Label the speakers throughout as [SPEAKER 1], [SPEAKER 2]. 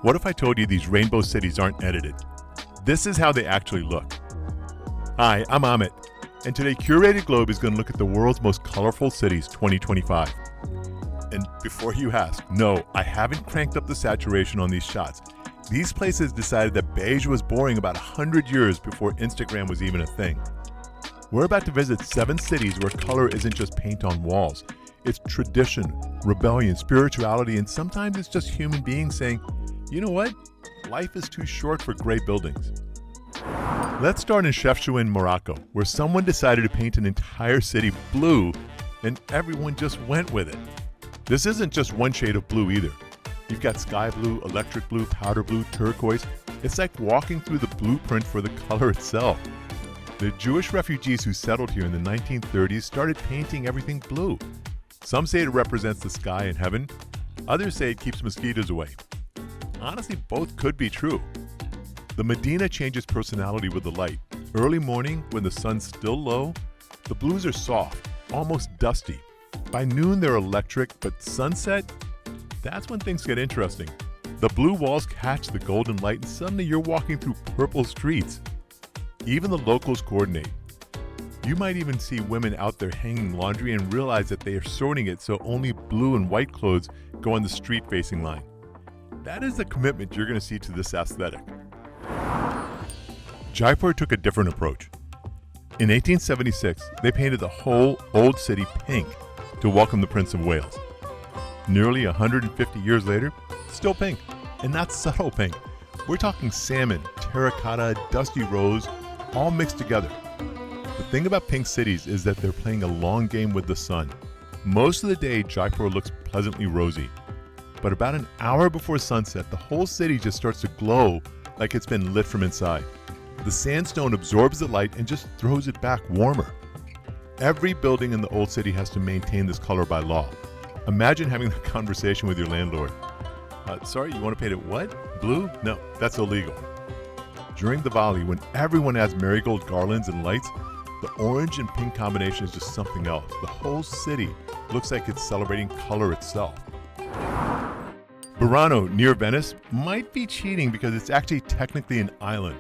[SPEAKER 1] What if I told you these rainbow cities aren't edited? This is how they actually look. Hi, I'm Amit, and today Curated Globe is going to look at the world's most colorful cities 2025. And before you ask, no, I haven't cranked up the saturation on these shots. These places decided that beige was boring about 100 years before Instagram was even a thing. We're about to visit 7 cities where color isn't just paint on walls. It's tradition, rebellion, spirituality, and sometimes it's just human beings saying, you know what? Life is too short for gray buildings. Let's start in Chefchaouen, Morocco, where someone decided to paint an entire city blue, and everyone just went with it. This isn't just one shade of blue either. You've got sky blue, electric blue, powder blue, turquoise. It's like walking through the blueprint for the color itself. The Jewish refugees who settled here in the 1930s started painting everything blue. Some say it represents the sky and heaven. Others say it keeps mosquitoes away. Honestly, both could be true. The Medina changes personality with the light. Early morning, when the sun's still low, the blues are soft, almost dusty. By noon, they're electric, but sunset, that's when things get interesting. The blue walls catch the golden light, and suddenly you're walking through purple streets. Even the locals coordinate. You might even see women out there hanging laundry and realize that they are sorting it so only blue and white clothes go on the street-facing line. That is the commitment you're going to see to this aesthetic. Jaipur took a different approach. In 1876, they painted the whole old city pink to welcome the Prince of Wales. Nearly 150 years later, still pink, and not subtle pink. We're talking salmon, terracotta, dusty rose, all mixed together. The thing about pink cities is that they're playing a long game with the sun. Most of the day, Jaipur looks pleasantly rosy. But about an hour before sunset, the whole city just starts to glow like it's been lit from inside. The sandstone absorbs the light and just throws it back warmer. Every building in the old city has to maintain this color by law. Imagine having a conversation with your landlord. Sorry, you want to paint it what? Blue? No, that's illegal. During Diwali, when everyone adds marigold garlands and lights, the orange and pink combination is just something else. The whole city looks like it's celebrating color itself. Burano, near Venice, might be cheating because it's actually technically an island.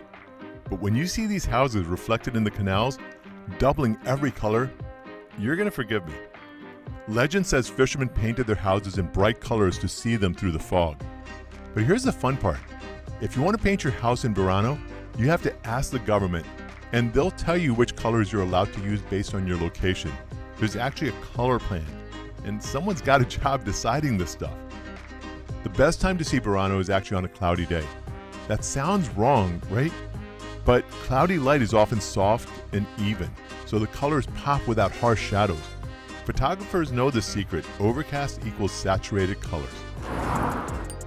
[SPEAKER 1] But when you see these houses reflected in the canals, doubling every color, you're going to forgive me. Legend says fishermen painted their houses in bright colors to see them through the fog. But here's the fun part. If you want to paint your house in Burano, you have to ask the government, and they'll tell you which colors you're allowed to use based on your location. There's actually a color plan, and someone's got a job deciding this stuff. The best time to see Burano is actually on a cloudy day. That sounds wrong, right? But cloudy light is often soft and even, so the colors pop without harsh shadows. Photographers know the secret: overcast equals saturated colors.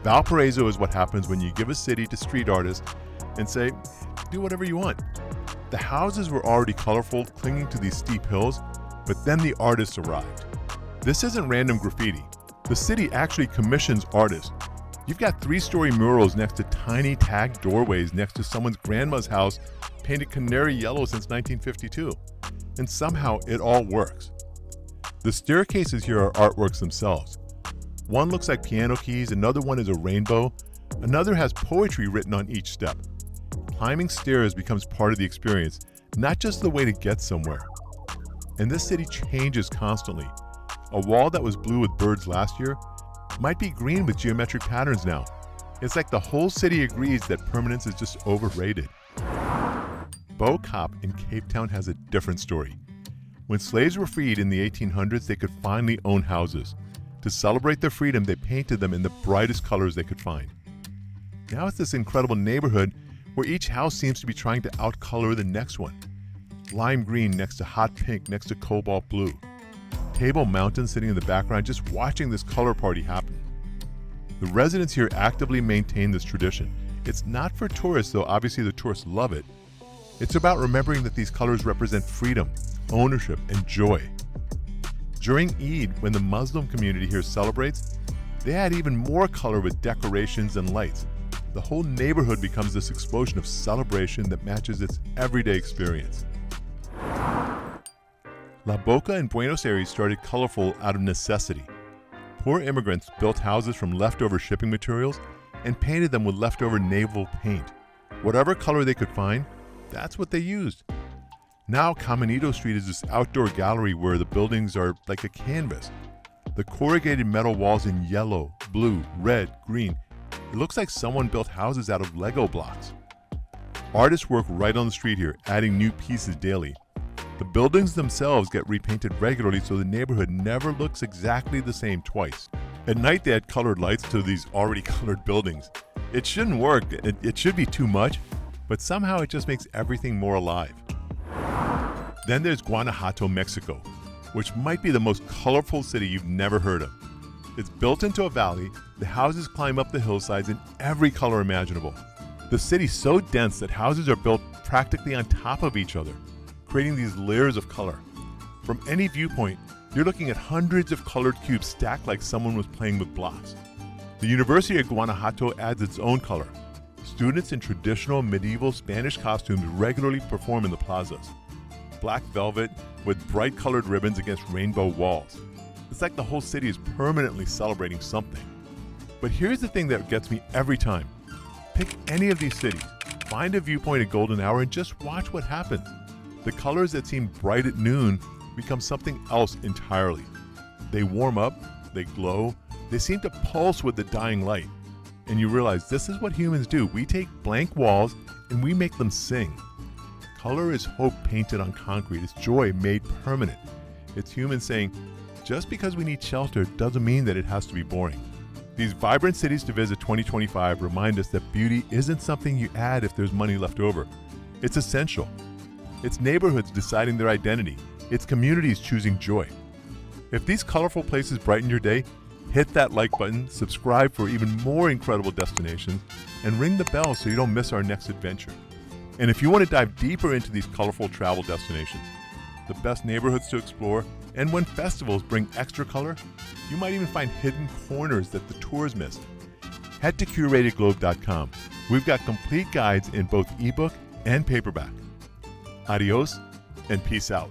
[SPEAKER 1] Valparaíso is what happens when you give a city to street artists and say, do whatever you want. The houses were already colorful, clinging to these steep hills, but then the artists arrived. This isn't random graffiti. The city actually commissions artists. You've got 3-story murals next to tiny tagged doorways next to someone's grandma's house painted canary yellow since 1952. And somehow it all works. The staircases here are artworks themselves. One looks like piano keys, another one is a rainbow, another has poetry written on each step. Climbing stairs becomes part of the experience, not just the way to get somewhere. And this city changes constantly. A wall that was blue with birds last year might be green with geometric patterns now. It's like the whole city agrees that permanence is just overrated. Bo-Kaap in Cape Town has a different story. When slaves were freed in the 1800s, they could finally own houses. To celebrate their freedom, they painted them in the brightest colors they could find. Now it's this incredible neighborhood where each house seems to be trying to outcolor the next one. Lime green next to hot pink next to cobalt blue. Table Mountain sitting in the background just watching this color party happen. The residents here actively maintain this tradition. It's not for tourists, though obviously the tourists love it. It's about remembering that these colors represent freedom, ownership, and joy. During Eid, when the Muslim community here celebrates, they add even more color with decorations and lights. The whole neighborhood becomes this explosion of celebration that matches its everyday experience. La Boca in Buenos Aires started colorful out of necessity. Poor immigrants built houses from leftover shipping materials, and painted them with leftover naval paint. Whatever color they could find, that's what they used. Now Caminito Street is this outdoor gallery where the buildings are like a canvas. The corrugated metal walls in yellow, blue, red, green. It looks like someone built houses out of Lego blocks. Artists work right on the street here, adding new pieces daily. The buildings themselves get repainted regularly so the neighborhood never looks exactly the same twice. At night they add colored lights to these already colored buildings. It shouldn't work, it should be too much, but somehow it just makes everything more alive. Then there's Guanajuato, Mexico, which might be the most colorful city you've never heard of. It's built into a valley, the houses climb up the hillsides in every color imaginable. The city's so dense that houses are built practically on top of each other, creating these layers of color. From any viewpoint, you're looking at hundreds of colored cubes stacked like someone was playing with blocks. The University of Guanajuato adds its own color. Students in traditional medieval Spanish costumes regularly perform in the plazas. Black velvet with bright colored ribbons against rainbow walls. It's like the whole city is permanently celebrating something. But here's the thing that gets me every time. Pick any of these cities, find a viewpoint at golden hour and just watch what happens. The colors that seem bright at noon become something else entirely. They warm up, they glow, they seem to pulse with the dying light. And you realize this is what humans do. We take blank walls and we make them sing. Color is hope painted on concrete. It's joy made permanent. It's humans saying, just because we need shelter doesn't mean that it has to be boring. These vibrant cities to visit 2025 remind us that beauty isn't something you add if there's money left over. It's essential. It's neighborhoods deciding their identity. It's communities choosing joy. If these colorful places brighten your day, hit that like button, subscribe for even more incredible destinations, and ring the bell so you don't miss our next adventure. And if you want to dive deeper into these colorful travel destinations, the best neighborhoods to explore, and when festivals bring extra color, you might even find hidden corners that the tours missed. Head to curatedglobe.com. We've got complete guides in both ebook and paperback. Adios and peace out.